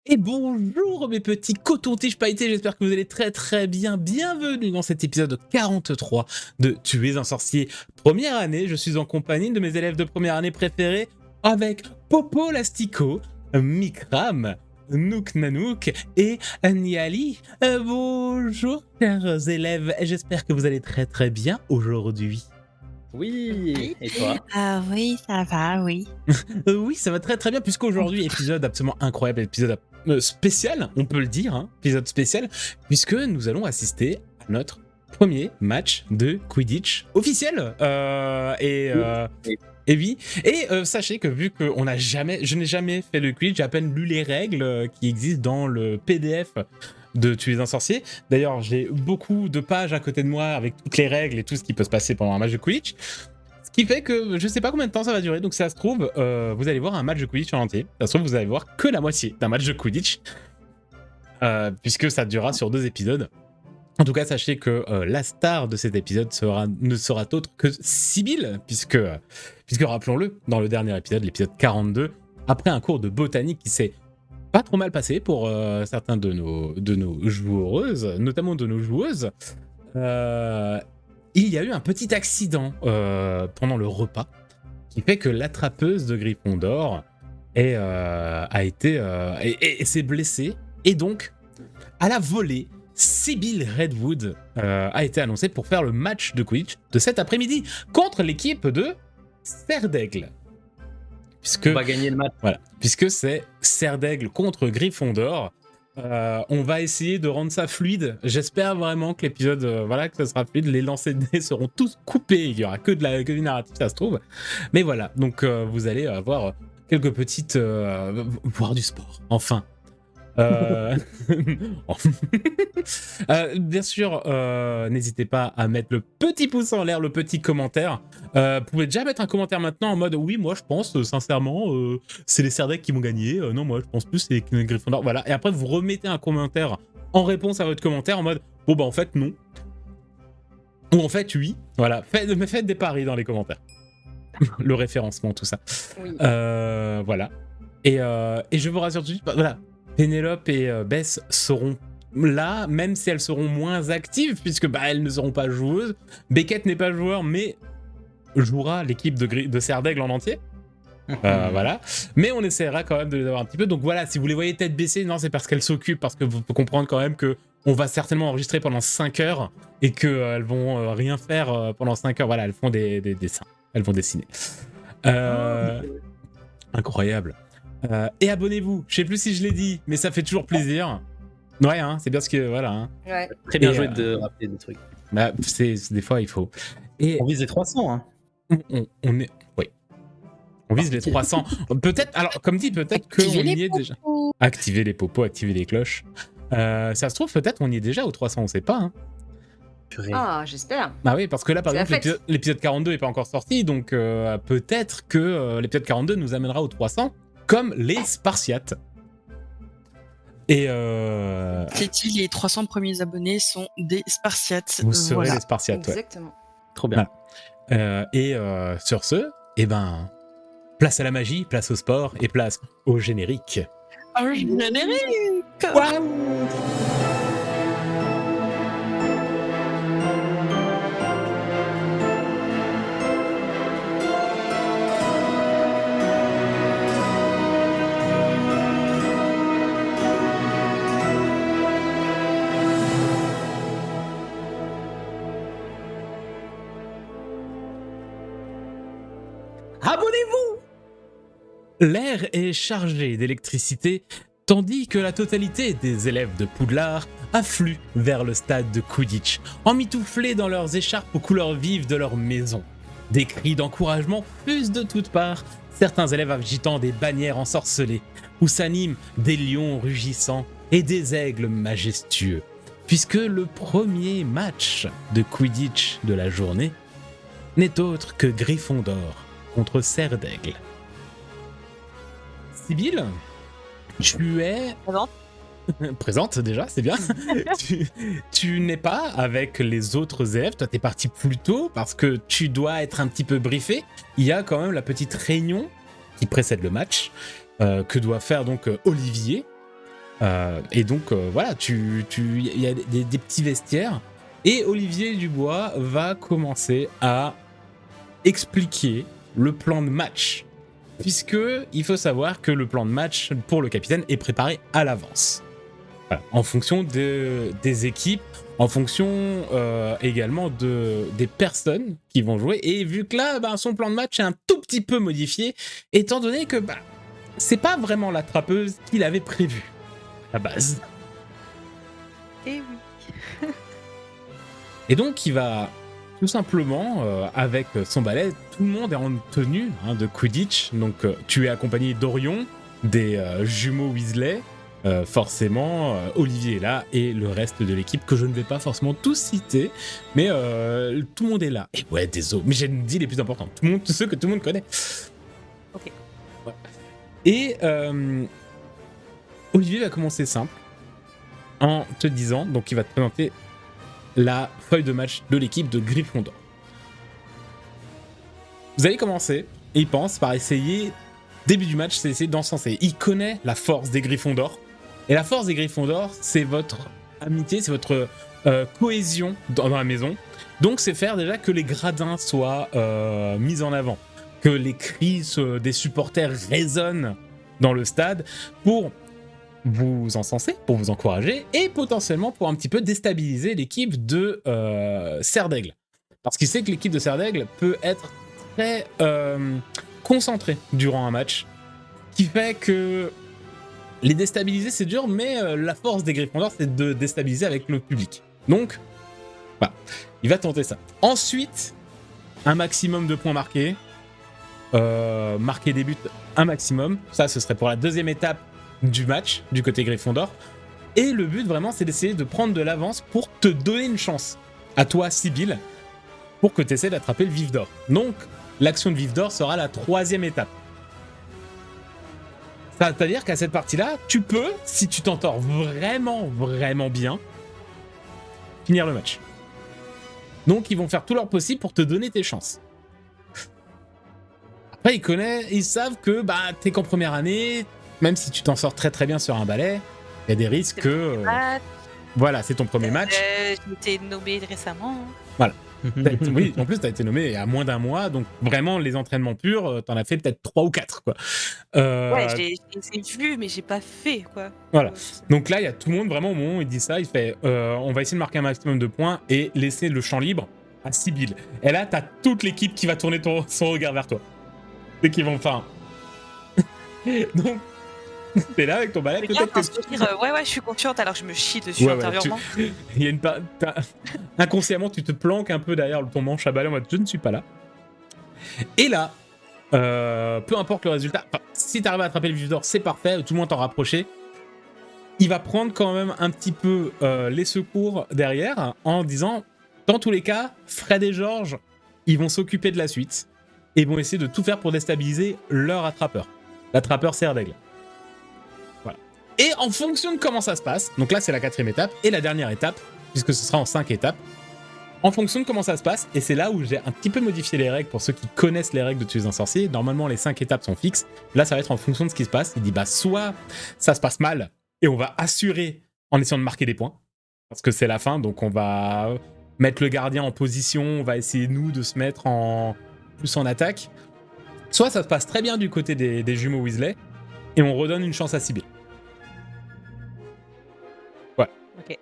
Et bonjour mes petits cotons-tiges pailletés, j'espère que vous allez très très bien. Bienvenue dans cet épisode 43 de Tu es un sorcier première année. Je suis en compagnie de mes élèves de première année préférés avec Popo Lastico, Mikram, Nook Nanook et Niali. Bonjour chers élèves, j'espère que vous allez très très bien aujourd'hui. Oui, et toi? Ah oui, ça va, oui. Oui, ça va très très bien, puisqu'aujourd'hui, épisode absolument incroyable, épisode spécial, on peut le dire, hein, épisode spécial, puisque nous allons assister à notre premier match de Quidditch officiel. Et oui, sachez que vu que je n'ai jamais fait le Quidditch, j'ai à peine lu les règles qui existent dans le PDF de Tu es un sorcier. D'ailleurs, j'ai beaucoup de pages à côté de moi avec toutes les règles et tout ce qui peut se passer pendant un match de Quidditch. Ce qui fait que je sais pas combien de temps ça va durer, donc ça se trouve, vous allez voir un match de Quidditch en entier. Ça se trouve, vous allez voir que la moitié d'un match de Quidditch, puisque ça durera sur 2 épisodes. En tout cas, sachez que la star de cet épisode ne sera autre que Sibylle, puisque rappelons-le, dans le dernier épisode, l'épisode 42, après un cours de botanique qui s'est pas trop mal passé pour certains de nos joueuses, notamment de nos joueuses, il y a eu un petit accident pendant le repas qui fait que l'attrapeuse de Gryffondor s'est blessée, et donc à la volée, Sibylle Redwood a été annoncée pour faire le match de Quidditch de cet après-midi contre l'équipe de Serre d'Aigle. On va gagner le match. Voilà, puisque c'est Serre d'Aigle contre Gryffondor. On va essayer de rendre ça fluide. J'espère vraiment que l'épisode, que ça sera fluide. Les lancers de dés seront tous coupés. Il y aura que du narratif, ça se trouve. Mais voilà, donc vous allez avoir quelques petites, voir du sport. Enfin. Bien sûr, n'hésitez pas à mettre le petit pouce en l'air, le petit commentaire. Vous pouvez déjà mettre un commentaire maintenant en mode oui, moi je pense sincèrement c'est les Serdaigle qui vont gagner. Non, moi je pense plus c'est les Gryffondor. Voilà, et après vous remettez un commentaire en réponse à votre commentaire en mode bon bah en fait non, ou en fait oui. Voilà, faites des paris dans les commentaires. Le référencement, tout ça. Oui. Voilà. Et je vous rassure tout de suite, voilà. Pénélope et Bess seront là, même si elles seront moins actives, puisque elles ne seront pas joueuses. Beckett n'est pas joueur, mais jouera l'équipe de Serre d'Aigle en entier. Voilà. Mais on essaiera quand même de les avoir un petit peu. Donc voilà, si vous les voyez tête baissée, non, c'est parce qu'elles s'occupent, parce que vous pouvez comprendre quand même que on va certainement enregistrer pendant 5 heures et qu'elles vont rien faire pendant 5 heures. Voilà, elles font des dessins. Elles vont dessiner. Incroyable. Et abonnez-vous. Je sais plus si je l'ai dit, mais ça fait toujours plaisir. Ouais, hein, c'est bien ce que voilà. Hein. Ouais. Très bien joué de rappeler des trucs. Des fois il faut. Et on vise les 300, hein. On est, oui. On vise les 300. Peut-être. Alors, comme dit, peut-être qu'on y est déjà. Activez les popos, activez les cloches. Ça se trouve, peut-être on y est déjà aux 300, on sait pas. Hein. Ah, j'espère. Bah oui, parce que là, par exemple, l'épisode 42 est pas encore sorti, donc peut-être que l'épisode 42 nous amènera aux 300. Comme les Spartiates. Et Les 300 premiers abonnés sont des Spartiates. Vous serez les Spartiates, ouais. Exactement. Trop bien. Voilà. Sur ce, place à la magie, place au sport et place au générique. Au générique. Waouh. Abonnez-vous! L'air est chargé d'électricité, tandis que la totalité des élèves de Poudlard affluent vers le stade de Quidditch, emmitouflés dans leurs écharpes aux couleurs vives de leur maison. Des cris d'encouragement fusent de toutes parts, certains élèves agitant des bannières ensorcelées, où s'animent des lions rugissants et des aigles majestueux, puisque le premier match de Quidditch de la journée n'est autre que Gryffondor contre Serre d'Aigle. Sibylle, tu es présente déjà, c'est bien. tu n'es pas avec les autres élèves, toi t'es parti plus tôt parce que tu dois être un petit peu briefé. Il y a quand même la petite réunion qui précède le match que doit faire donc Olivier Et donc voilà, il y a des petits vestiaires et Olivier Dubois va commencer à expliquer le plan de match. Puisque il faut savoir que le plan de match pour le capitaine est préparé à l'avance. Voilà, en fonction des équipes, en fonction également des personnes qui vont jouer. Et vu que là, son plan de match est un tout petit peu modifié, étant donné que c'est pas vraiment la trappeuse qu'il avait prévue à la base. Eh oui. Et donc il va tout simplement, avec son balai, tout le monde est en tenue de Quidditch. Donc tu es accompagné d'Orion, des jumeaux Weasley, forcément, Olivier est là, et le reste de l'équipe, que je ne vais pas forcément tous citer, mais tout le monde est là. Et ouais, désolé, mais j'ai dit les plus importants, tous ceux que tout le monde connaît. Ok. Ouais. Et Olivier va commencer simple, en te disant, donc il va te présenter la feuille de match de l'équipe de Gryffondor. Vous allez commencer, et il pense par essayer, début du match, c'est essayer d'encenser. Il connaît la force des Gryffondor, et la force des Gryffondor, c'est votre amitié, c'est votre cohésion dans la maison. Donc c'est faire déjà que les gradins soient mis en avant, que les cris des supporters résonnent dans le stade pour vous encenser, pour vous encourager, et potentiellement pour un petit peu déstabiliser l'équipe de Serre d'Aigle. Parce qu'il sait que l'équipe de Serre d'Aigle peut être très concentrée durant un match, qui fait que les déstabiliser c'est dur, mais la force des Gryffondors c'est de déstabiliser avec le public. Donc, voilà, il va tenter ça. Ensuite, un maximum de points marqués, marquer des buts un maximum, ça ce serait pour la deuxième étape du match, du côté Gryffondor. Et le but vraiment c'est d'essayer de prendre de l'avance pour te donner une chance à toi Sibylle, pour que tu essaies d'attraper le vif d'or. Donc l'action de vif d'or sera la troisième étape. C'est-à-dire qu'à cette partie-là, tu peux, si tu t'entends vraiment, vraiment bien, finir le match. Donc ils vont faire tout leur possible pour te donner tes chances. Après ils savent que t'es qu'en première année. Même si tu t'en sors très très bien sur un balai, il y a des risques que... voilà, c'est ton premier match. J'ai été nommé récemment. Voilà. Oui, en plus, tu as été nommé il y a moins d'un mois, donc vraiment, les entraînements purs, t'en as fait peut-être 3 ou 4, quoi. Ouais, j'ai vu, mais j'ai pas fait, quoi. Voilà. Donc là, il y a tout le monde, vraiment, au moment où il dit ça, il fait on va essayer de marquer un maximum de points et laisser le champ libre à Sibylle. Et là, t'as toute l'équipe qui va tourner son regard vers toi. Dès qu'ils vont... Enfin... donc... T'es là avec ton balai, peut-être que... ouais, je suis confiante, alors je me chie dessus intérieurement. Il y a inconsciemment, tu te planques un peu derrière ton manche à balai en mode je ne suis pas là. Et là, peu importe le résultat, si t'arrives à attraper le vif d'or, c'est parfait, tout le monde t'en rapprocher. Il va prendre quand même un petit peu les secours derrière en disant, dans tous les cas, Fred et Georges, ils vont s'occuper de la suite et vont essayer de tout faire pour déstabiliser leur attrapeur. L'attrapeur Serre d'Aigle. Et en fonction de comment ça se passe, donc là c'est la 4e étape, et la dernière étape, puisque ce sera en 5 étapes, en fonction de comment ça se passe, et c'est là où j'ai un petit peu modifié les règles pour ceux qui connaissent les règles de Tuer un sorcier. Normalement les 5 étapes sont fixes, là ça va être en fonction de ce qui se passe. Il dit soit ça se passe mal, et on va assurer en essayant de marquer des points, parce que c'est la fin, donc on va mettre le gardien en position, on va essayer nous de se mettre plus en attaque, soit ça se passe très bien du côté des jumeaux Weasley, et on redonne une chance à Sibylle. Ok.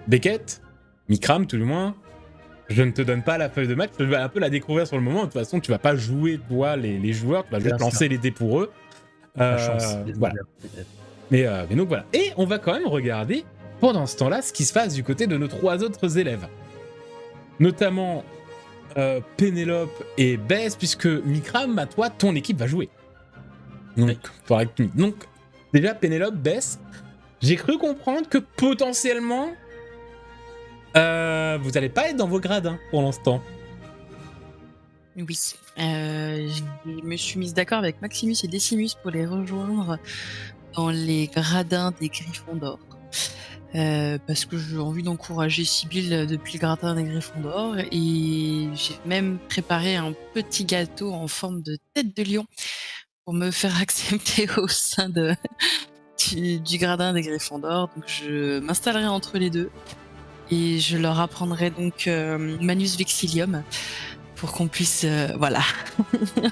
Beckett, Mikram tout du moins, je ne te donne pas la feuille de match, je vais un peu la découvrir sur le moment. De toute façon, tu vas pas jouer toi les joueurs, tu vas juste lancer les dés pour eux. Voilà. Mais donc voilà. Et on va quand même regarder pendant ce temps-là ce qui se passe du côté de nos 3 autres élèves, notamment Pénélope et Bess, puisque Mikram, toi, ton équipe va jouer. Donc déjà, Pénélope, Bess, j'ai cru comprendre que potentiellement, vous n'allez pas être dans vos gradins pour l'instant. Oui. Je me suis mise d'accord avec Maximus et Decimus pour les rejoindre dans les gradins des Gryffondor. Parce que j'ai envie d'encourager Sibylle depuis le gradin des Gryffondor. Et j'ai même préparé un petit gâteau en forme de tête de lion pour me faire accepter au sein du gradin des Gryffondors. Donc je m'installerai entre les deux et je leur apprendrai donc Manus Vexilium pour qu'on puisse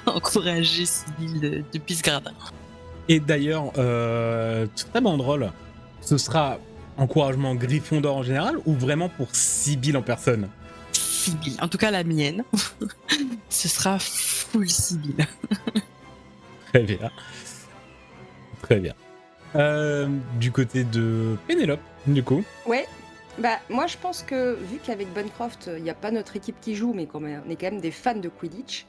encourager Sibyl depuis ce gradin. Et d'ailleurs, ta banderole, ce sera encouragement Gryffondor en général ou vraiment pour Sibyl en personne? Sibyl, en tout cas la mienne. Ce sera full Sibyl. Très bien. Très bien. Du côté de Pénélope, du coup. Ouais, bah moi je pense que vu qu'avec Buncroft, il n'y a pas notre équipe qui joue, mais on est quand même des fans de Quidditch,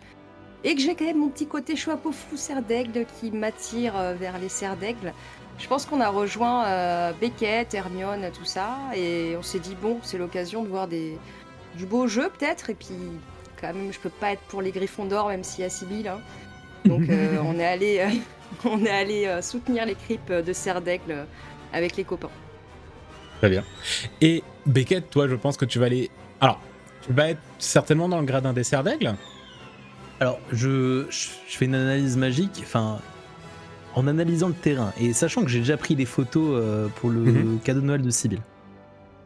et que j'ai quand même mon petit côté chapeau fou cerf d'aigle qui m'attire vers les cerfs d'aigle, je pense qu'on a rejoint Beckett, Hermione, tout ça, et on s'est dit bon, c'est l'occasion de voir du beau jeu peut-être, et puis quand même je peux pas être pour les Gryffondors même s'il y a Sibyl, hein. Donc on est allé soutenir les cripes de cerf d'aigle avec les copains. Très bien. Et Beckett, toi, je pense que tu vas aller... Alors, tu vas être certainement dans le gradin des cerfs d'aigle. Alors, je fais une analyse magique, enfin, en analysant le terrain, et sachant que j'ai déjà pris des photos pour le cadeau de Noël de Sibyl.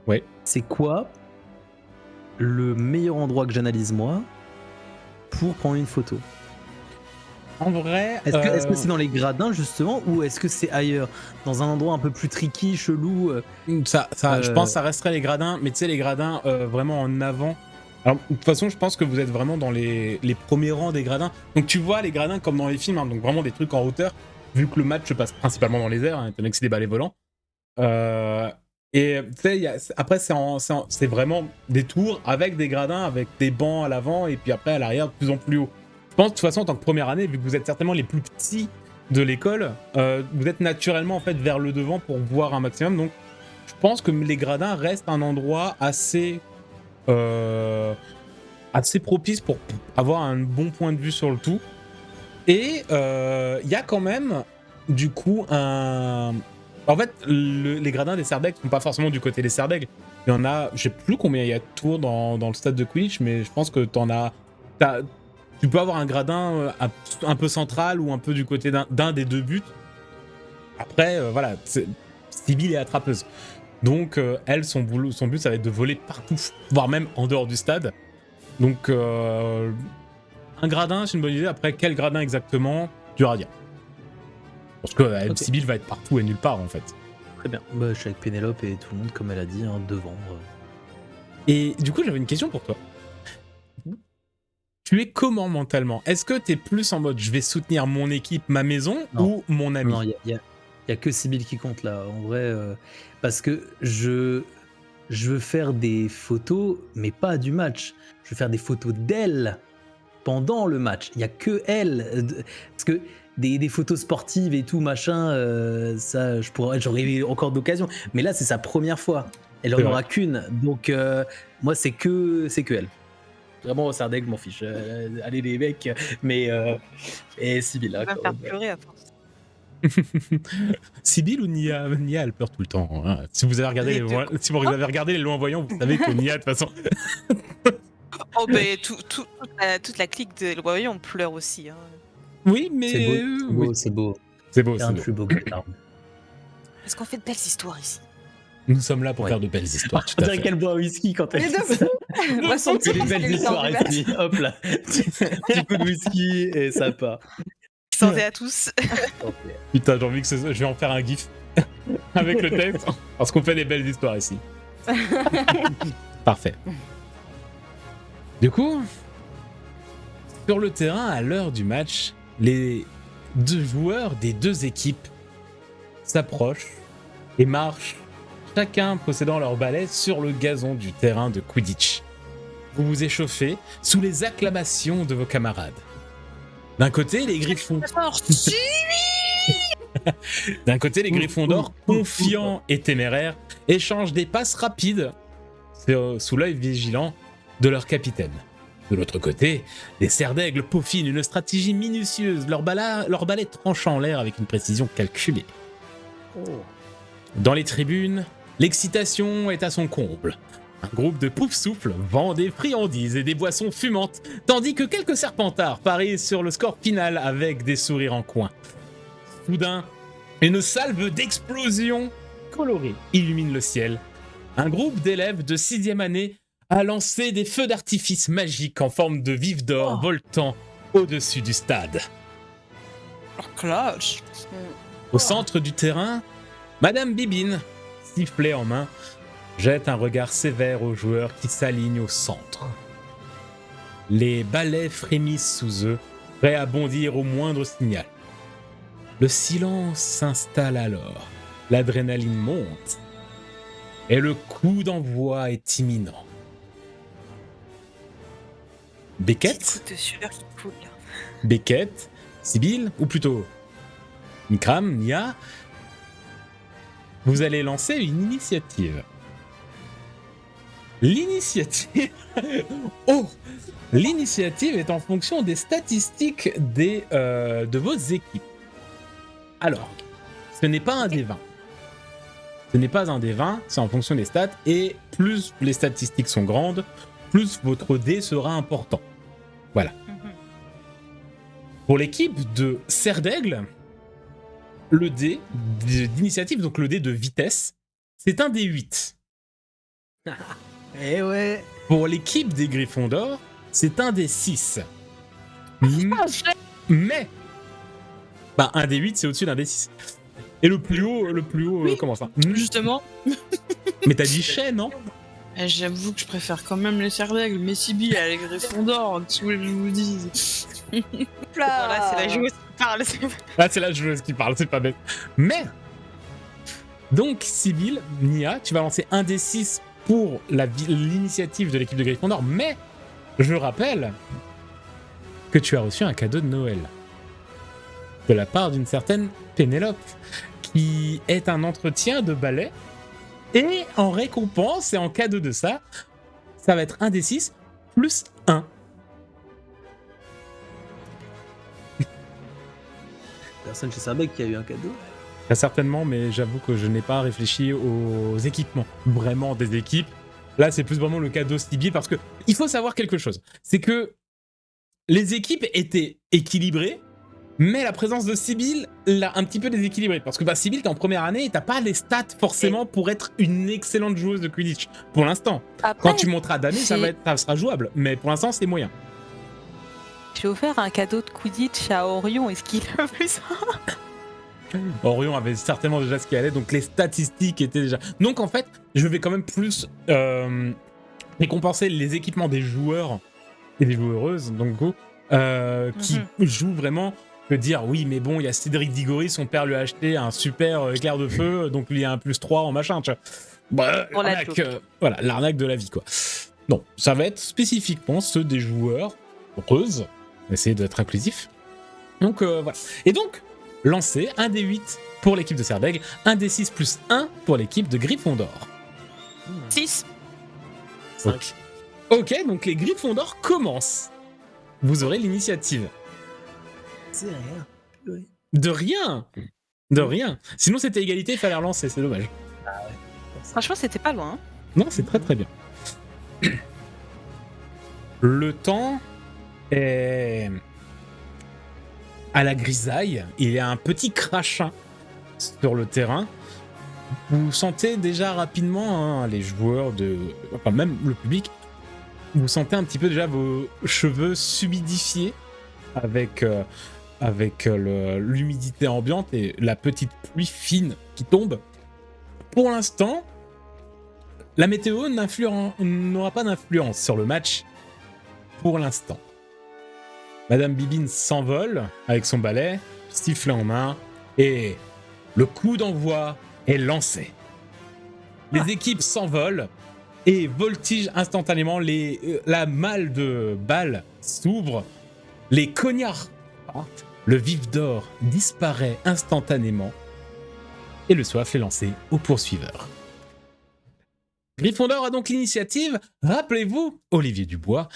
Ouais. C'est quoi le meilleur endroit que j'analyse moi pour prendre une photo? En vrai... Est-ce que c'est dans les gradins, justement, ou est-ce que c'est ailleurs? Dans un endroit un peu plus tricky, chelou Je pense que ça resterait les gradins, mais tu sais, les gradins vraiment en avant. Alors, de toute façon, je pense que vous êtes vraiment dans les premiers rangs des gradins. Donc, tu vois les gradins comme dans les films, hein, donc vraiment des trucs en hauteur, vu que le match se passe principalement dans les airs, hein, étant donné que c'est des balais volants. Et tu sais, après, c'est vraiment des tours avec des gradins, avec des bancs à l'avant, et puis après, à l'arrière, de plus en plus haut. Je pense de toute façon en tant que première année, vu que vous êtes certainement les plus petits de l'école, vous êtes naturellement en fait vers le devant pour voir un maximum. Donc je pense que les gradins restent un endroit assez propice pour avoir un bon point de vue sur le tout. Et il y a quand même du coup un... En fait, les gradins des cerfs d'aigle ne sont pas forcément du côté des cerfs d'aigle. Il y en a, je sais plus combien il y a de tours dans le stade de Quidditch, mais je pense que tu peux avoir un gradin un peu central ou un peu du côté d'un des deux buts. Après, voilà, Sibyl est attrapeuse. Donc, elle, son but, ça va être de voler partout, voire même en dehors du stade. Donc, un gradin, c'est une bonne idée. Après, quel gradin exactement, dur à dire. Parce que Sibyl va être partout et nulle part, en fait. Très bien. Bah, je suis avec Pénélope et tout le monde, comme elle a dit, hein, devant. Et du coup, j'avais une question pour toi. Tu es comment mentalement? Est-ce que tu es plus en mode je vais soutenir mon équipe, ma maison, ou mon ami? Non, il y a que Sibyl qui compte là, en vrai, parce que je veux faire des photos, mais pas du match. Je veux faire des photos d'elle pendant le match. Il y a que elle, parce que des photos sportives et tout machin, ça, j'aurais encore d'occasion. Mais là, c'est sa première fois. Elle en aura qu'une, donc moi, c'est que elle. Vraiment, c'est un deck, je m'en fiche. Allez, les mecs, mais. Et Sibyl, là. On va faire pleurer à force. Sibyl ou Nia? Nia, elle pleure tout le temps. Hein. Si vous avez regardé les loin voyants, vous savez que Nia, de toute façon. Oh, ben, toute la clique de Loyauté, on pleure aussi. Hein. Oui, mais. C'est beau. C'est beau. C'est un plus beau que ça. Est-ce qu'on fait de belles histoires ici? Nous sommes là pour faire de belles histoires. On dirait qu'elle boit un whisky quand elle fait ça. Moi, son petit des belles histoires ici. Hop là. Petit coup de whisky et ça part. Santé à tous. Putain, j'ai envie que je vais en faire un gif avec le texte parce qu'on fait des belles histoires ici. Parfait. Du coup, sur le terrain, à l'heure du match, les deux joueurs des deux équipes s'approchent et marchent, chacun possédant leur balai sur le gazon du terrain de Quidditch. Vous vous échauffez sous les acclamations de vos camarades. D'un côté, les Griffons. D'un côté, les Gryffondors, confiants et téméraires, échangent des passes rapides sous l'œil vigilant de leur capitaine. De l'autre côté, les cerfs d'aigle peaufinent une stratégie minutieuse, leur balai tranchant l'air avec une précision calculée. Dans les tribunes, l'excitation est à son comble. Un groupe de poufs-souffles vend des friandises et des boissons fumantes, tandis que quelques serpentards parient sur le score final avec des sourires en coin. Soudain, une salve d'explosions colorées illumine le ciel. Un groupe d'élèves de 6e année a lancé des feux d'artifice magiques en forme de vif d'or voltant au-dessus du stade. Oh, clash. Au centre du terrain, Madame Bibine, sifflet en main, jette un regard sévère aux joueurs qui s'alignent au centre. Les balais frémissent sous eux, prêts à bondir au moindre signal. Le silence s'installe alors, l'adrénaline monte, et le coup d'envoi est imminent. Beckett, Coup de sueur qui coule. Beckett, Sibyl, ou plutôt Nikram, Nia, vous allez lancer une initiative. L'initiative... Oh, l'initiative est en fonction des statistiques de vos équipes. Alors, ce n'est pas un des 20. Ce n'est pas un des 20, c'est en fonction des stats, et plus les statistiques sont grandes, plus votre dé sera important. Voilà. Pour l'équipe de Serre d'Aigle, le dé d'initiative, donc le dé de vitesse, c'est un dé 8. Eh ouais. Pour l'équipe des Griffons d'Or, c'est un dé 6. Mais un dé 8, c'est au-dessus d'un dé 6. Et le plus haut, Oui. comment ça Justement, Mais t'as dit chais, non? j'avoue que je préfère quand même les Serre d'Aigle, mais Sibyl, elle est Gryffondor, qu'est-ce que vous voulez que je vous dise? Voilà, c'est la joueuse qui parle. Ah, c'est la joueuse qui parle, c'est pas bête. Mais, donc, Sibyl, Nia, tu vas lancer un dé 6 pour l'initiative de l'équipe de Gryffondor, mais je rappelle que tu as reçu un cadeau de Noël de la part d'une certaine Pénélope, qui est un entretien de ballet, et en récompense et en cadeau de ça, ça va être un dé 6 plus 1. Personne chez Sarbec qui a eu un cadeau. Très certainement, mais j'avoue que je n'ai pas réfléchi aux équipements. Vraiment des équipes. Là, c'est plus vraiment le cadeau Sibyl, parce que il faut savoir quelque chose. C'est que les équipes étaient équilibrées, mais la présence de Sibyl l'a un petit peu déséquilibrée. Parce que Sibyl, t'es en première année et t'as pas les stats forcément pour être une excellente joueuse de Quidditch. Pour l'instant. Après, Quand tu monteras d'année, ça sera jouable. Mais pour l'instant, c'est moyen. j'ai offert un cadeau de Quidditch à Orion. Est-ce qu'il a vu ça? Orion avait certainement déjà ce qu'il allait, donc les statistiques étaient déjà... Donc en fait, je vais quand même plus récompenser les équipements des joueurs et des joueuses, donc qui jouent vraiment, que dire, oui, mais bon, il y a Cédric Diggory, son père lui a acheté un super éclair de feu, donc lui il a un +3 en machin, tu vois. Bah, l'arnaque, voilà, l'arnaque de la vie, quoi. Non, ça va être spécifiquement ceux des joueurs, heureuses, essayer d'être inclusif. Donc voilà. Et donc, lancer un dé 8 pour l'équipe de Serre d'Aigle, un dé 6 plus 1 pour l'équipe de Gryffondor. 6. Ok, donc les Gryffondor commencent. Vous aurez l'initiative. C'est rien. Oui. De rien. De rien. Sinon, c'était égalité, il fallait relancer, c'est dommage. Franchement, c'était pas loin. Non, c'est très très bien. Le temps est à la grisaille. Il y a un petit crachin sur le terrain. Vous sentez déjà rapidement, les joueurs, enfin même le public, vous sentez un petit peu déjà vos cheveux s'humidifier avec l'humidité ambiante et la petite pluie fine qui tombe. Pour l'instant, la météo n'aura pas d'influence sur le match. Pour l'instant. Madame Bibine s'envole avec son balai, sifflet en main, et le coup d'envoi est lancé. Les équipes s'envolent et voltigent instantanément. La malle de balles s'ouvre, les cognards partent, le vif d'or disparaît instantanément, et le soif est lancé au poursuiveur. Gryffondor a donc l'initiative. Rappelez-vous, Olivier Dubois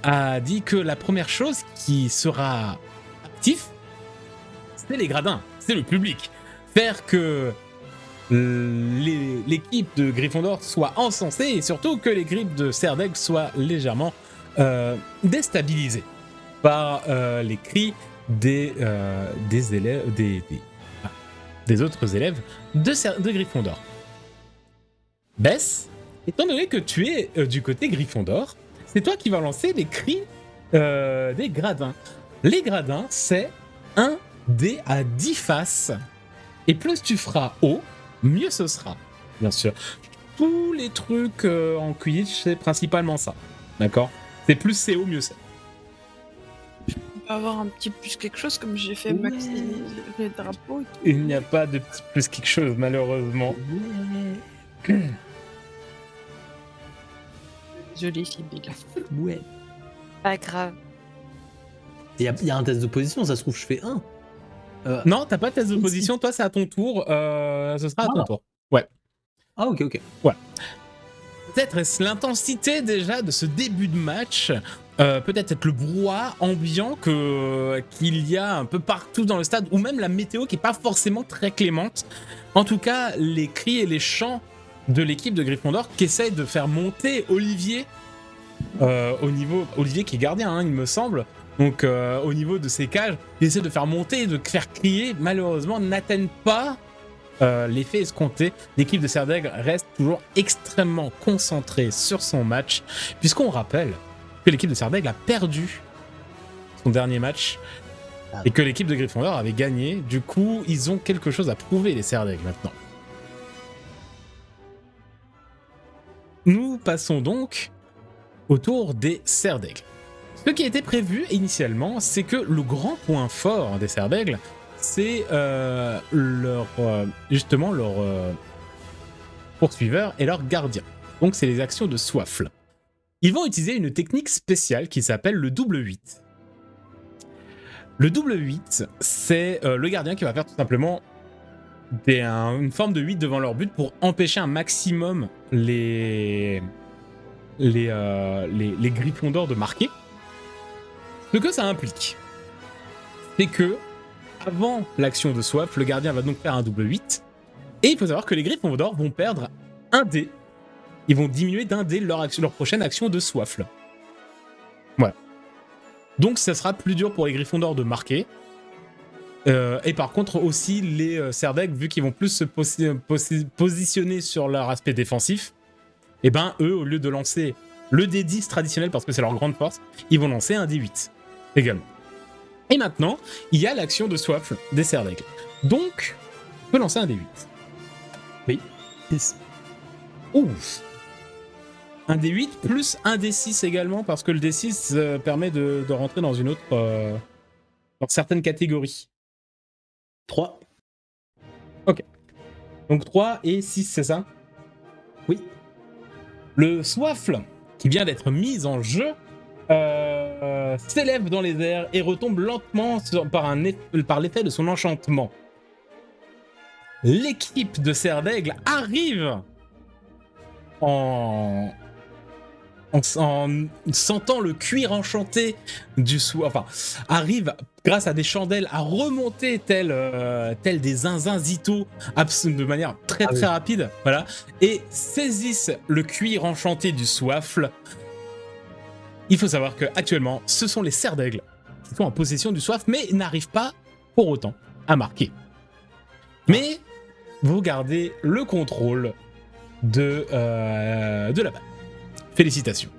a dit que la première chose qui sera actif, c'est les gradins, c'est le public. Faire que l'équipe de Gryffondor soit encensée et surtout que l'équipe de Serdaigle soit légèrement déstabilisée par les cris des élèves, des autres élèves de Gryffondor. Bess, étant donné que tu es du côté Gryffondor, c'est toi qui vas lancer les cris des gradins. Les gradins, c'est un dé à 10 faces. Et plus tu feras haut, mieux ce sera. Bien sûr. Tous les trucs en Quidditch, c'est principalement ça. D'accord ? C'est plus c'est haut, mieux c'est. On peut avoir un petit plus quelque chose comme j'ai fait maxi les drapeaux. Il n'y a pas de petit plus quelque chose, malheureusement. Désolé, Sibylle. Ouais. Pas grave. Il y a un test d'opposition, ça se trouve, je fais 1. Non, t'as pas de test d'opposition, toi c'est à ton tour. Ce sera à ton tour. Ouais. Ah, ok. Peut-être est-ce l'intensité déjà de ce début de match, peut-être le brouhaha ambiant qu'il y a un peu partout dans le stade, ou même la météo qui est pas forcément très clémente. En tout cas, les cris et les chants de l'équipe de Gryffondor qui essaye de faire monter Olivier au niveau... Olivier qui est gardien, hein, il me semble. Donc au niveau de ses cages, il essaie de faire monter, de faire crier. Malheureusement, n'atteignent pas l'effet escompté. L'équipe de Serdaigle reste toujours extrêmement concentrée sur son match, puisqu'on rappelle que l'équipe de Serdaigle a perdu son dernier match et que l'équipe de Gryffondor avait gagné. Du coup, ils ont quelque chose à prouver, les Serdaigle, maintenant. Nous passons donc au tour des Serdaigle. Ce qui était prévu initialement, c'est que le grand point fort des Serdaigle, c'est leur poursuiveur et leur gardien. Donc c'est les actions de Soifle. Ils vont utiliser une technique spéciale qui s'appelle le double 8. Le double 8, c'est le gardien qui va faire tout simplement une forme de 8 devant leur but pour empêcher un maximum les Gryffondors de marquer. Ce que ça implique, c'est que avant l'action de Soif, le gardien va donc faire un double 8. Et il faut savoir que les Gryffondors vont perdre un dé. Ils vont diminuer d'un dé leur prochaine action de Soif. Voilà. Donc ça sera plus dur pour les Gryffondors de marquer. Et par contre aussi les Serdaigle, vu qu'ils vont plus se positionner sur leur aspect défensif, et ben eux, au lieu de lancer le D10 traditionnel parce que c'est leur grande force, ils vont lancer un D8 également. Et maintenant, il y a l'action de Soif des Serdaigle. Donc, on peut lancer un D8. Oui. 6. Ouf. Un D8 plus un D6 également, parce que le D6 permet de rentrer dans une autre... dans certaines catégories. 3. Ok. Donc 3 et 6, c'est ça ? Oui. Le Soifle, qui vient d'être mis en jeu, s'élève dans les airs et retombe lentement par l'effet de son enchantement. L'équipe de Serdaigle arrive en sentant le cuir enchanté du arrive grâce à des chandelles à remonter tel des zinzinzitos de manière très très rapide, voilà, et saisissent le cuir enchanté du Soifle. Il faut savoir que actuellement, ce sont les Serdaigle qui sont en possession du Soif, mais n'arrivent pas pour autant à marquer. Mais vous gardez le contrôle de la balle. Félicitations.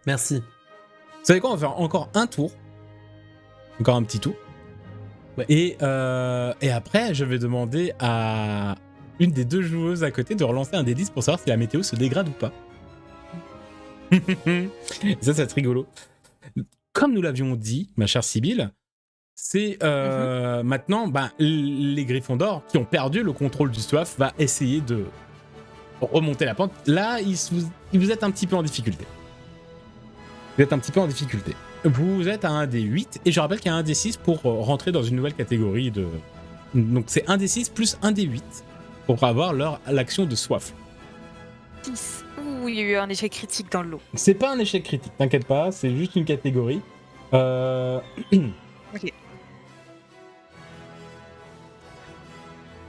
Merci. Vous savez quoi, on va faire encore un tour. Encore un petit tour. Ouais. Et après, je vais demander à une des deux joueuses à côté de relancer un D10 pour savoir si la météo se dégrade ou pas. Ça, c'est rigolo. Comme nous l'avions dit, ma chère Sibylle, c'est maintenant, les Gryffondors qui ont perdu le contrôle du Soif va essayer de remonter la pente. Là, vous êtes un petit peu en difficulté. Vous êtes à un D8, et je rappelle qu'il y a un D6 pour rentrer dans une nouvelle catégorie de... Donc c'est un D6 plus un D8 pour avoir l'action de Soif. 6. Ouh, il y a eu un échec critique dans le lot. C'est pas un échec critique, t'inquiète pas, c'est juste une catégorie. Ok.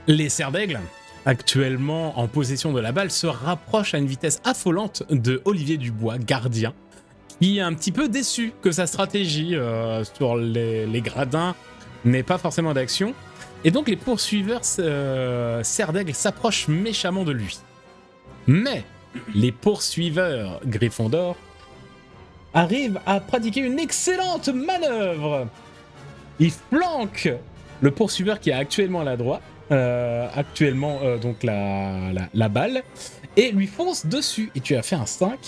Les Serdaigle actuellement en possession de la balle, se rapproche à une vitesse affolante de Olivier Dubois, gardien, qui est un petit peu déçu que sa stratégie sur les gradins n'ait pas forcément d'action. Et donc les poursuiveurs Serre d'Aigle s'approchent méchamment de lui. Mais les poursuiveurs Gryffondor arrivent à pratiquer une excellente manœuvre. Ils flanquent le poursuiveur qui est actuellement à la droite, donc la balle, et lui fonce dessus. Et tu as fait un 5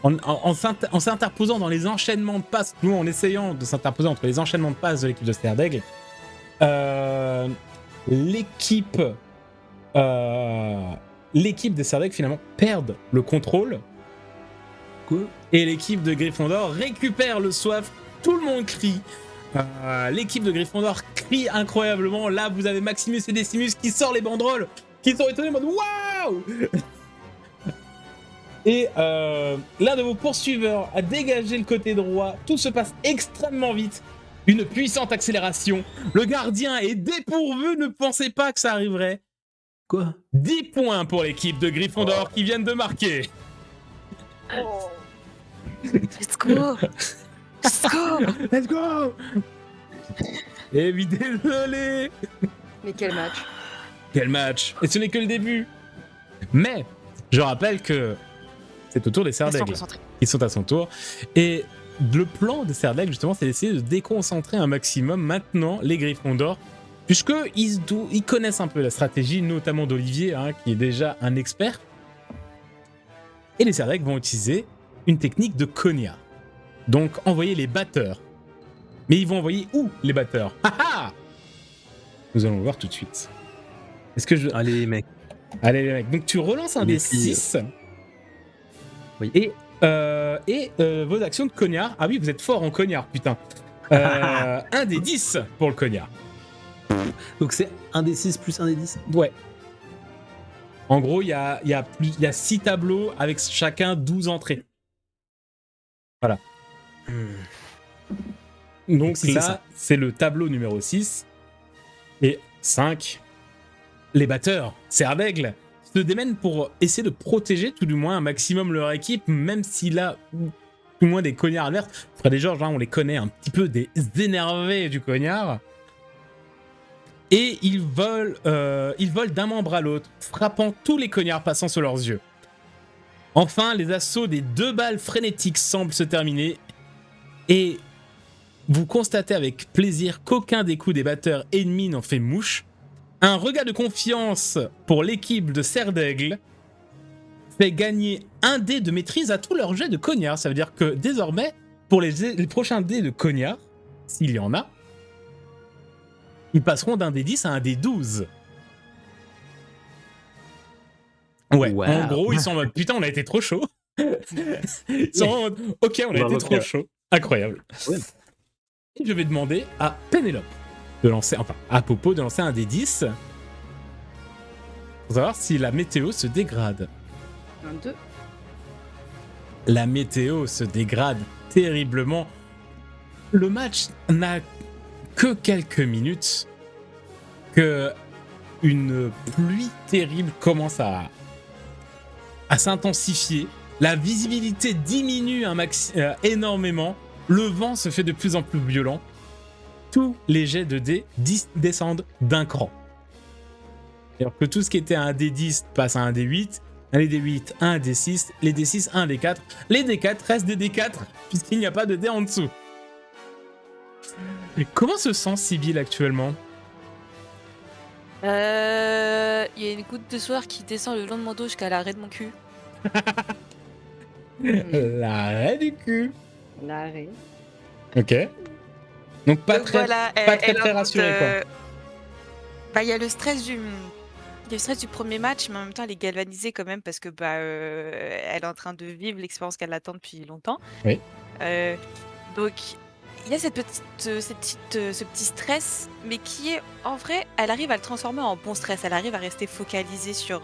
en s'interposant dans les enchaînements de passes, nous en essayant de s'interposer entre les enchaînements de passes de l'équipe de Serre d'Aigle. L'équipe des Serre d'Aigle finalement perd le contrôle. Quoi ? Et l'équipe de Gryffondor récupère le soif. Tout le monde crie. L'équipe de Gryffondor crie incroyablement. Là, vous avez Maximus et Decimus qui sortent les banderoles, qui sont étonnés en mode waouh. Et l'un de vos poursuiveurs a dégagé le côté droit. Tout se passe extrêmement vite. Une puissante accélération. Le gardien est dépourvu, ne pensez pas que ça arriverait. Quoi ? 10 points pour l'équipe de Gryffondor qui viennent de marquer. Let's go. Let's go. Let's go. Et oui, désolé. Mais quel match. Quel match. Et ce n'est que le début. Mais, je rappelle que c'est au tour des Serre d'Aigle. Ils sont à son tour. Et le plan de Serre d'Aigle, justement, c'est d'essayer de déconcentrer un maximum maintenant les Gryffondor, puisqu'ils connaissent un peu la stratégie, notamment d'Olivier, qui est déjà un expert. Et les Serre d'Aigle vont utiliser une technique de cognard. Donc, envoyer les batteurs. Mais ils vont envoyer où, les batteurs? Nous allons le voir tout de suite. Est-ce que je... Allez, les mecs. Allez, les mecs. Donc, tu relances un des 6. Oui. Et vos actions de cognard. Ah oui, vous êtes fort en cognard, putain. Un des 10 pour le cognard. Donc c'est un des 6 plus un des 10. Ouais. En gros, il y a 6 tableaux avec chacun 12 entrées. Voilà. Donc si, là, c'est le tableau numéro 6. Et 5. Les batteurs, Serre d'Aigle, se démènent pour essayer de protéger tout du moins un maximum leur équipe, même si là, tout du moins des cognards adverses. Fred et Georges, on les connaît un petit peu des énervés du cognard. Et ils volent d'un membre à l'autre, frappant tous les cognards passant sous leurs yeux. Enfin, les assauts des 2 balles frénétiques semblent se terminer. Et vous constatez avec plaisir qu'aucun des coups des batteurs ennemis n'en fait mouche. Un regain de confiance pour l'équipe de Serre d'Aigle fait gagner un dé de maîtrise à tous leurs jets de cognard. Ça veut dire que désormais, pour les prochains dés de cognard, s'il y en a, ils passeront d'un dé 10 à un dé 12. Ouais, wow. En gros, ils sont en mode putain, on a été trop chaud. Ils sont en mode ok, on a été trop chaud. Incroyable. Ouais. Et je vais demander à Pénélope de lancer, enfin à Popo de lancer un dé 10 pour savoir si la météo se dégrade. Un 2. La météo se dégrade terriblement. Le match n'a que quelques minutes que une pluie terrible commence à s'intensifier. La visibilité diminue énormément. Le vent se fait de plus en plus violent. Tous les jets de dés descendent d'un cran. Alors que tout ce qui était un D10 passe à un D8, un D8 à un D6, les D6 à un D4. Les D4 restent des D4 puisqu'il n'y a pas de dés en dessous. Comment se sent Sibylle actuellement? Il y a une goutte de sueur qui descend le long de mon dos jusqu'à l'arrêt de mon cul. L'arrêt du cul. L'arrêt. Ok. Donc pas Donc très, voilà, pas très rassuré quoi. Il y a le stress du premier match, mais en même temps elle est galvanisée quand même parce que elle est en train de vivre l'expérience qu'elle attend depuis longtemps. Oui. Donc il y a ce petit stress, mais qui est en vrai, elle arrive à le transformer en bon stress. Elle arrive à rester focalisée sur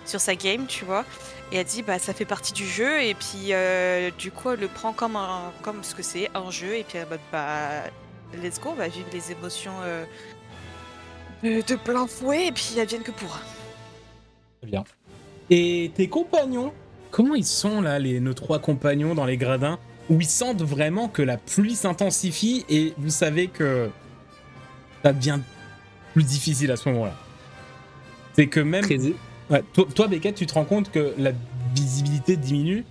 sa game, tu vois. Et elle dit ça fait partie du jeu, et puis du coup elle le prend comme ce que c'est, un jeu, et puis let's go, on va vivre les émotions de plein fouet, et puis elles viennent que pour. Très bien. Et tes compagnons, comment ils sont là, nos 3 compagnons dans les gradins, où ils sentent vraiment que la pluie s'intensifie et vous savez que ça devient plus difficile à ce moment-là. C'est que même... Ouais, toi, Beckett, tu te rends compte que la visibilité diminue.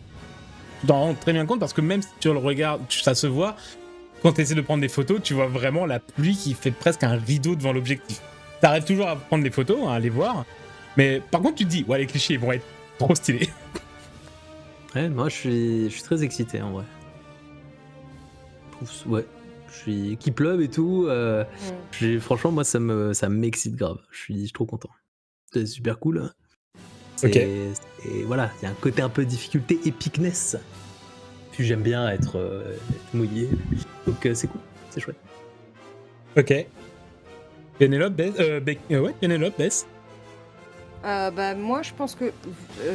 Tu t'en rends très bien compte parce que même si tu le regardes, ça se voit, quand tu essaies de prendre des photos, tu vois vraiment la pluie qui fait presque un rideau devant l'objectif. T'arrives toujours à prendre des photos, à les voir, mais par contre tu te dis, ouais, les clichés ils vont être trop stylés. Ouais, moi je suis très excité en vrai. Ouais, qu'il pleuve et tout. Franchement, moi ça m'excite grave. Je suis trop content. C'est super cool. Et voilà, il y a un côté un peu difficulté, epicness. Puis j'aime bien être mouillé. Donc c'est cool, c'est chouette. Ok. Pénélope, Bess. Moi, je pense que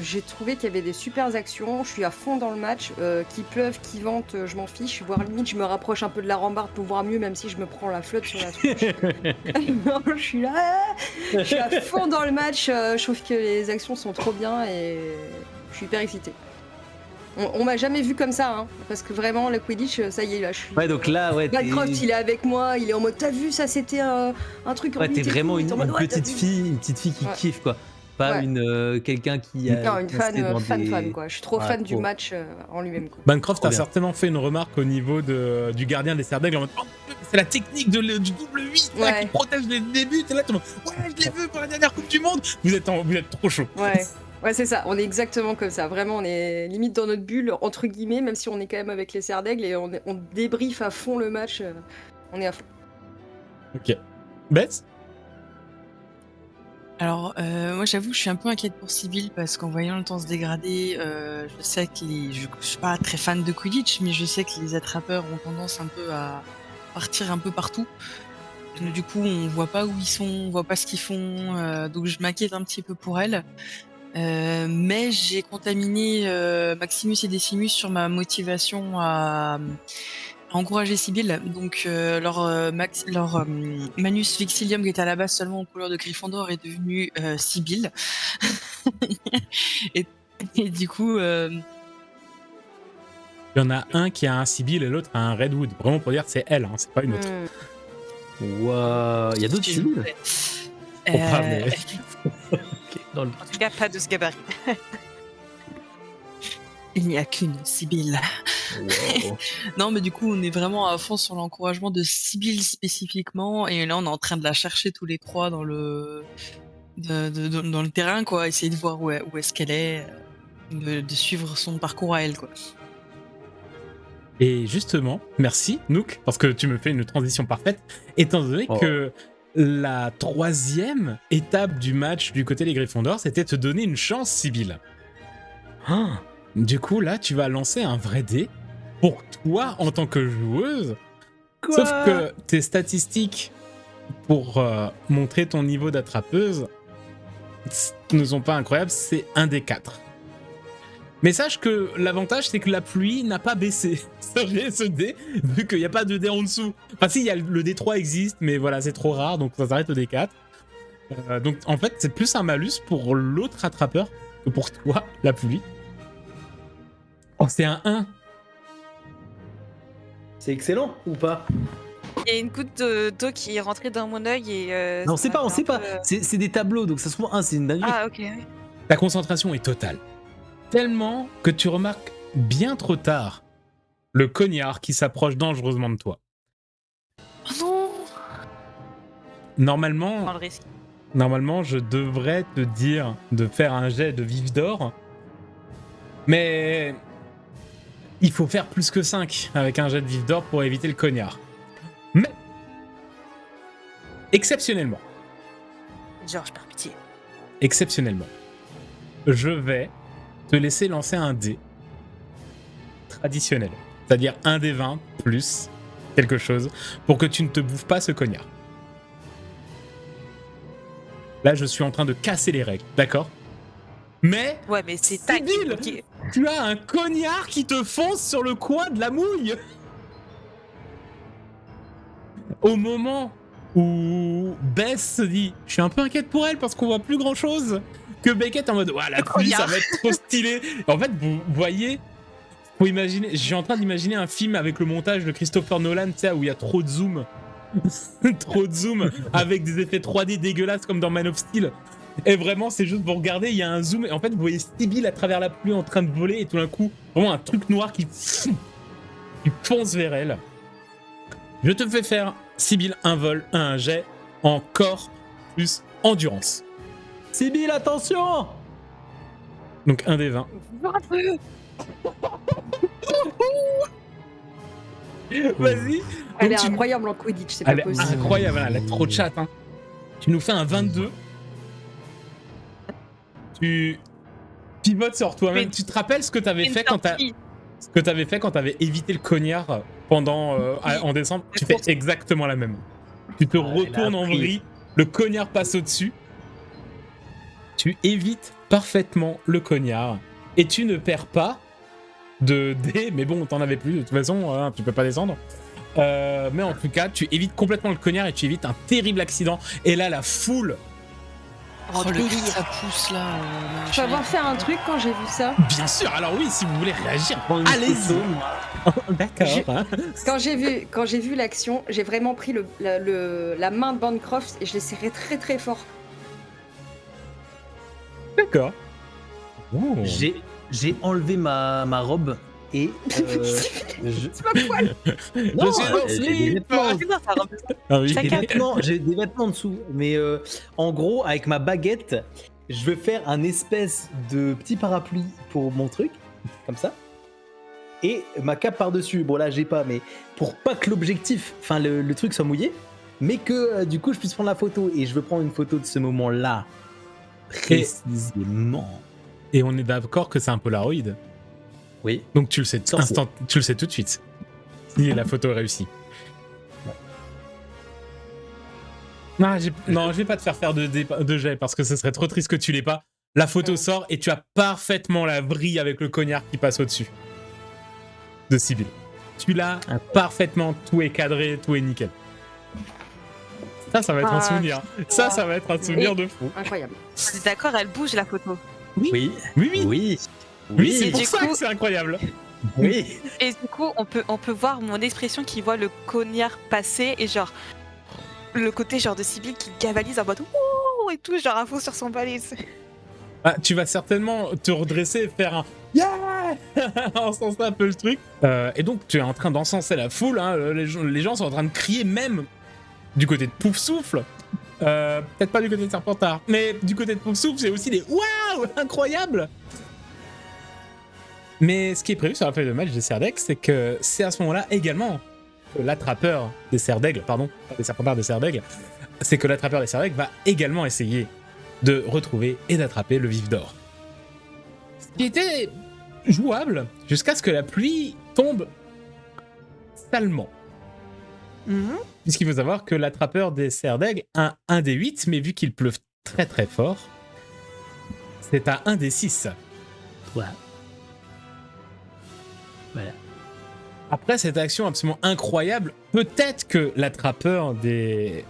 j'ai trouvé qu'il y avait des super actions. Je suis à fond dans le match. Qu'il pleuve, qu'il vente, je m'en fiche. Voire limite, je me rapproche un peu de la rambarde pour voir mieux, même si je me prends la flotte sur la tronche. Non, je suis là. Je suis à fond dans le match. Je trouve que les actions sont trop bien et je suis hyper excitée. On m'a jamais vu comme ça, hein, parce que vraiment, le Quidditch, ça y est, là, je suis... Ouais, donc là, ouais, Bancroft, il est avec moi, il est en mode, t'as vu, ça, c'était un truc... Ouais, t'es vraiment une petite fille qui kiffe, quoi. Pas quelqu'un qui a... Non, une fan, quoi. Je suis trop fan du match en lui-même, quoi. Bancroft a certainement fait une remarque au niveau du gardien des Serres d'Aigle en mode, oh, c'est la technique du double 8 là, qui protège les débuts, et là, tu ouais, je l'ai vu pour la dernière Coupe du Monde. Vous êtes trop chaud. Ouais, c'est ça, on est exactement comme ça. Vraiment, on est limite dans notre bulle, entre guillemets, même si on est quand même avec les Serres d'Aigle et on débriefe à fond le match. On est à fond. Ok. Beth ? Alors, moi, j'avoue, je suis un peu inquiète pour Sybille parce qu'en voyant le temps se dégrader, je sais que je suis pas très fan de Quidditch, mais je sais que les attrapeurs ont tendance un peu à partir un peu partout. Du coup, on voit pas où ils sont, on voit pas ce qu'ils font, donc je m'inquiète un petit peu pour elle. Mais j'ai contaminé Maximus et Decimus sur ma motivation à encourager Sybille. Donc leur Manus Vixilium qui était à la base seulement en couleur de Gryffondor est devenu Sybille. et du coup... Il y en a un qui a un Sybille et l'autre a un Redwood. Vraiment pour dire que c'est elle, hein, c'est pas une autre. Waouh, il y a d'autres Sybille. En tout cas, pas de ce gabarit. Il n'y a qu'une Sybille. Wow. Non, mais du coup, on est vraiment à fond sur l'encouragement de Sybille spécifiquement, et là, on est en train de la chercher tous les trois dans le terrain, quoi, essayer de voir où est-ce qu'elle est, de suivre son parcours à elle, quoi. Et justement, merci Nook, parce que tu me fais une transition parfaite, étant donné que la 3e étape du match du côté des Gryffondors, c'était te donner une chance, Sybille. Du coup, là, tu vas lancer un vrai dé pour toi en tant que joueuse. Sauf que tes statistiques pour montrer ton niveau d'attrapeuse ne sont pas incroyables, c'est un des 4. Mais sache que l'avantage, c'est que la pluie n'a pas baissé sur ce dé, vu qu'il n'y a pas de dé en dessous. Enfin si, le D3 existe, mais voilà, c'est trop rare, donc ça s'arrête au D4. Donc en fait, c'est plus un malus pour l'autre attrapeur que pour toi, la pluie. Oh, c'est un 1. C'est excellent ou pas? Il y a une goutte d'eau qui est rentrée dans mon œil et... non, on sait pas. C'est des tableaux, donc ça se trouve, c'est une dinguerie. Ah, ok. Ta concentration est totale. Tellement que tu remarques bien trop tard le cognard qui s'approche dangereusement de toi. Oh non! Normalement, je devrais te dire de faire un jet de vif d'or, mais il faut faire plus que 5 avec un jet de vif d'or pour éviter le cognard. Mais, exceptionnellement, Georges, par pitié. je vais te laisser lancer un dé traditionnel, c'est-à-dire un dé 20 plus quelque chose, pour que tu ne te bouffes pas ce cognard. Là, je suis en train de casser les règles, d'accord? Mais... Ouais, mais c'est ta gueule, ok. Tu as un cognard qui te fonce sur le coin de la mouille. Au moment où Bess se dit « Je suis un peu inquiète pour elle parce qu'on voit plus grand-chose. que Beckett en mode la pluie, ça va être trop stylé. En fait, vous voyez, faut imaginer, je suis en train d'imaginer un film avec le montage de Christopher Nolan, tu sais, où il y a trop de zoom. Trop de zoom avec des effets 3D dégueulasses comme dans Man of Steel. Et vraiment, c'est juste, vous regardez, il y a un zoom, et en fait, vous voyez Sibyl à travers la pluie en train de voler, et tout d'un coup, vraiment un truc noir qui fonce vers elle. Je te fais faire, Sibyl, un vol, un jet en corps plus endurance. Sibyl, attention! Donc un des 20. Vas-y. Elle Donc, est tu- incroyable en Quidditch, c'est pas Elle est possible. incroyable, elle a trop de chat. Hein. Tu nous fais un 22. Tu pivotes sur toi-même. Mais- Tu te rappelles ce que t'avais Une fait quand sortie. t'avais évité le cognard pendant en décembre. Tu fais exactement la même. Tu te retournes en vrille, le cognard passe au-dessus. Tu évites parfaitement le cognard et tu ne perds pas de dés, mais bon, t'en avais plus de toute façon, hein, tu peux pas descendre. Mais en tout cas, tu évites complètement le cognard et tu évites un terrible accident. Et là, la foule, Oh, le cri, ça pousse là. Je vais avoir fait un truc quand j'ai vu ça. bien sûr. Alors oui, si vous voulez réagir, Prends une allez-y. photo, moi. D'accord. hein. Quand j'ai vu l'action, j'ai vraiment pris la main de Bancroft et je l'ai serré très très fort. D'accord. Oh. J'ai enlevé ma robe et C'est pas poil. Non, suis en j'ai slip. des vêtements. Ah, c'est bien, ça rend- Ah oui. Chacun. J'ai des vêtements en dessous, mais en gros, avec ma baguette, je vais faire un espèce de petit parapluie pour mon truc, comme ça, et ma cape par-dessus. Bon, là, j'ai pas, mais pour pas que l'objectif, enfin, le truc soit mouillé, mais que du coup, je puisse prendre la photo, et je veux prendre une photo de ce moment-là, précisément. Et on est d'accord que c'est un Polaroid. Oui. Donc tu le sais Sorcier. tu le sais tout de suite. Si la photo est réussie. Non, je vais pas te faire de jet parce que ce serait trop triste que tu l'aies pas. La photo sort et tu as parfaitement la vrille avec le cognard qui passe au-dessus de Sibyl. Tu l'as parfaitement, tout est cadré, tout est nickel. Ça va être un souvenir. Ça va être un souvenir de fou. Incroyable. On est d'accord, elle bouge la photo. Oui. Oui. Oui. C'est pour du ça coup- que c'est incroyable. Oui. Et du coup, on peut voir mon expression qui voit le cognard passer et genre le côté genre de Sibyl qui cavalise en mode ouh et tout, genre à fond sur son balai. Ah, tu vas certainement te redresser et faire un yeah encenser un peu le truc. Et donc tu es en train d'encenser la foule. Hein, les gens sont en train de crier même du côté de Poufsouffle. Peut-être pas du côté de Serpentard, mais du côté de Poufsouffle, c'est aussi des waouh incroyable. Mais ce qui est prévu sur la feuille de match des Serre d'Aigle, c'est que c'est à ce moment-là également que l'attrapeur des Serre d'Aigle, pardon, pas des Serpentards des Serre d'Aigle, c'est que l'attrapeur des Serre d'Aigle va également essayer de retrouver et d'attraper le vif d'or. Ce qui était jouable jusqu'à ce que la pluie tombe salement. Puisqu'il faut savoir que l'attrapeur des Serre d'Aigle a un des 8, mais vu qu'il pleuve très très fort, c'est à 1 des 6. Voilà. Voilà. Après cette action absolument incroyable, peut-être que l'attrapeur des...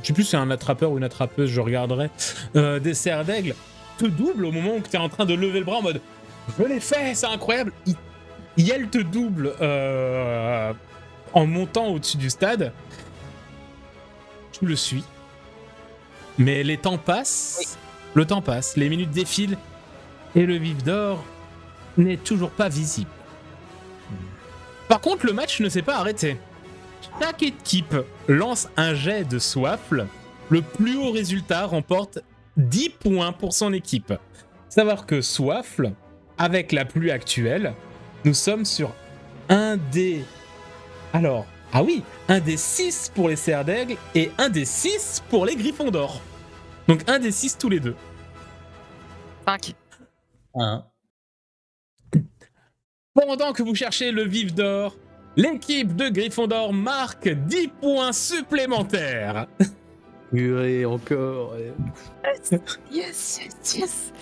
Je sais plus si c'est un attrapeur ou une attrapeuse, je regarderai, des Serre d'Aigle, te double au moment où tu es en train de lever le bras en mode « Je l'ai fait, c'est incroyable !» Elle te double en montant au-dessus du stade. Tu le suis. Mais les temps passent, le temps passe, les minutes défilent, et le vif d'or n'est toujours pas visible. Par contre, le match ne s'est pas arrêté. Chaque équipe lance un jet de Swaffle. Le plus haut résultat remporte 10 points pour son équipe. Savoir que Swaffle, avec la pluie actuelle, nous sommes sur un des... Alors, ah oui, un des 6 pour les Serre d'Aigle et un des 6 pour les Griffons d'Or. Donc un des 6 tous les deux. 5. Hein. Pendant que vous cherchez le vif d'or, l'équipe de Gryffondor marque 10 points supplémentaires. Purée, encore. Yes, yes, yes.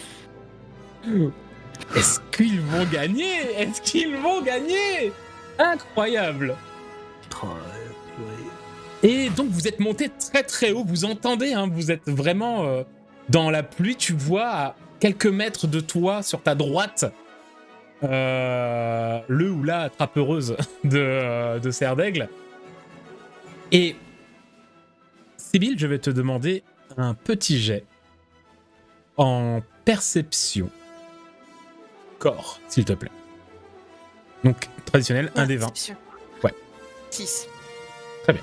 Est-ce qu'ils vont gagner? Est-ce qu'ils vont gagner? Incroyable. Oh, purée. Et donc vous êtes monté très très haut, vous entendez, hein, vous êtes vraiment dans la pluie, tu vois à quelques mètres de toi, sur ta droite, le ou la attrapeuse de cerf d'aigle. Et Sibyl, je vais te demander un petit jet en perception corps, s'il te plaît. Donc, traditionnel, 1 des 20. Perception. Ouais. 6. Très bien.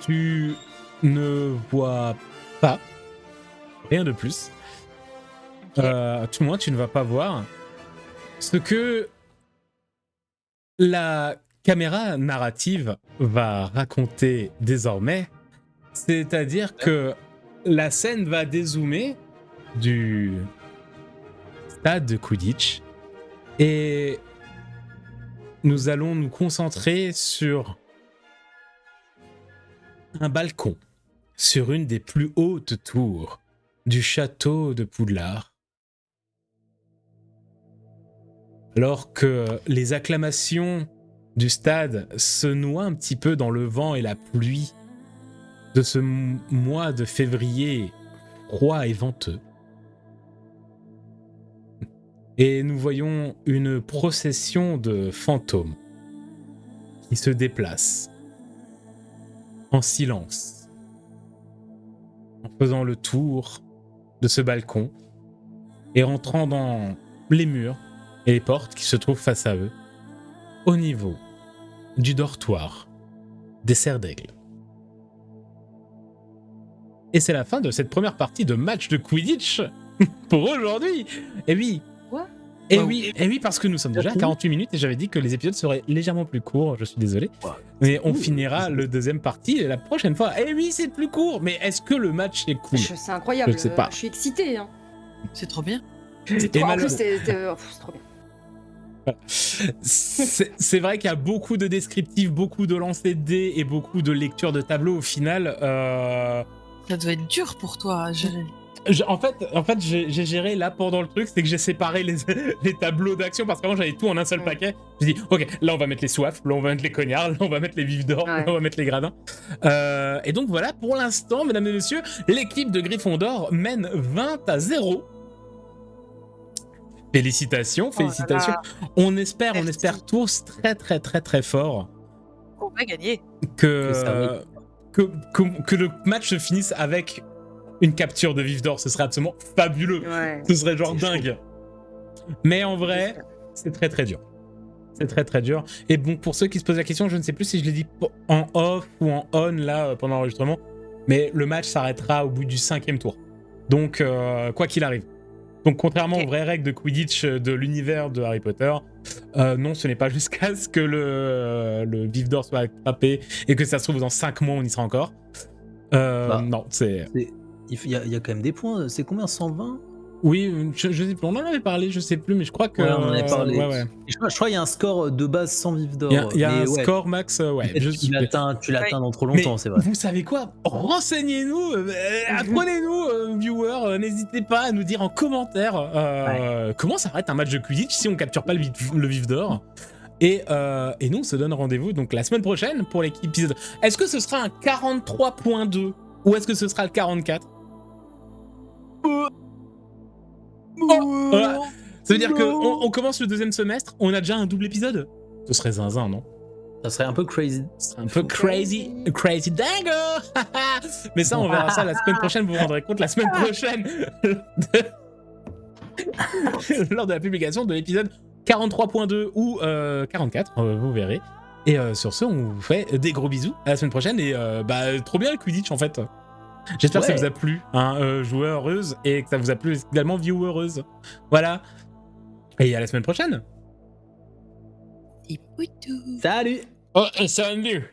Tu ne vois pas rien de plus. Ok. Tout le moins, tu ne vas pas voir ce que la caméra narrative va raconter désormais. C'est-à-dire que la scène va dézoomer du stade de Quidditch et nous allons nous concentrer sur un balcon, sur une des plus hautes tours du château de Poudlard. Alors que les acclamations du stade se noient un petit peu dans le vent et la pluie de ce mois de février froid et venteux. Et nous voyons une procession de fantômes qui se déplacent en silence, en faisant le tour de ce balcon et rentrant dans les murs et les portes qui se trouvent face à eux, au niveau du dortoir des cerfs d'aigle. Et c'est la fin de cette première partie de match de Quidditch pour aujourd'hui. Et oui. Quoi ? Et oui, parce que nous sommes déjà à 48 minutes et j'avais dit que les épisodes seraient légèrement plus courts, je suis désolé. Mais on finira le deuxième partie la prochaine fois. Et oui, c'est plus court, mais est-ce que le match est cool ? C'est incroyable. Je sais pas. Je suis excitée. Hein. C'est trop bien. Et En plus, c'est trop bien. C'est vrai qu'il y a beaucoup de descriptifs, beaucoup de lancers de dés et beaucoup de lectures de tableaux au final. Ça doit être dur pour toi à gérer. En fait, j'ai géré là pendant le truc, c'est que j'ai séparé les tableaux d'action parce qu'avant j'avais tout en un seul paquet. J'ai dit, ok, là on va mettre les soifs, là on va mettre les cognards, là on va mettre les vifs d'or, là on va mettre les gradins. Et donc voilà, pour l'instant, mesdames et messieurs, l'équipe de Gryffondor mène 20-0. Félicitations. On espère tous très très très très fort On va gagner. que le match se finisse avec une capture de vif d'or. Ce serait absolument fabuleux. Ouais. Ce serait genre C'est dingue. Mais en vrai, c'est très très dur. C'est très très dur. Et bon, pour ceux qui se posent la question, je ne sais plus si je l'ai dit en off ou en on là pendant l'enregistrement, mais le match s'arrêtera au bout du 5e tour. Donc, quoi qu'il arrive. Donc, contrairement aux vraies règles de Quidditch de l'univers de Harry Potter, non, ce n'est pas jusqu'à ce que le vif d'or soit attrapé et que ça se trouve dans 5 mois, on y sera encore. Non, c'est... Il y a quand même des points. C'est combien, 120 ? Oui, je sais plus, on en avait parlé, je sais plus, mais je crois que... Ouais, on en avait parlé. Ouais. Je crois qu'il y a un score de base sans vif d'or. Il y a un score max, ouais. Tu l'atteins dans trop longtemps, c'est vrai. Vous savez quoi ? Renseignez-nous, apprenez-nous, viewers, n'hésitez pas à nous dire en commentaire comment s'arrête un match de Quidditch si on capture pas le vif d'or. Et nous, on se donne rendez-vous donc la semaine prochaine pour l'épisode. Est-ce que ce sera un 43.2 ou est-ce que ce sera le 44 ? Voilà. Ça veut dire qu'on commence le deuxième semestre, on a déjà un double épisode. Ce serait zinzin, non ? Ça serait un peu crazy. Ce serait un peu crazy dingo. Mais ça, on verra ça la semaine prochaine, vous vous rendrez compte la semaine prochaine lors de la publication de l'épisode 43.2 ou 44, vous verrez. Et sur ce, on vous fait des gros bisous à la semaine prochaine et trop bien le Quidditch en fait. J'espère que ça vous a plu, joueureuse, et que ça vous a plu également, viewereuse. Voilà. Et à la semaine prochaine. Et poutou. Salut. Oh, salut.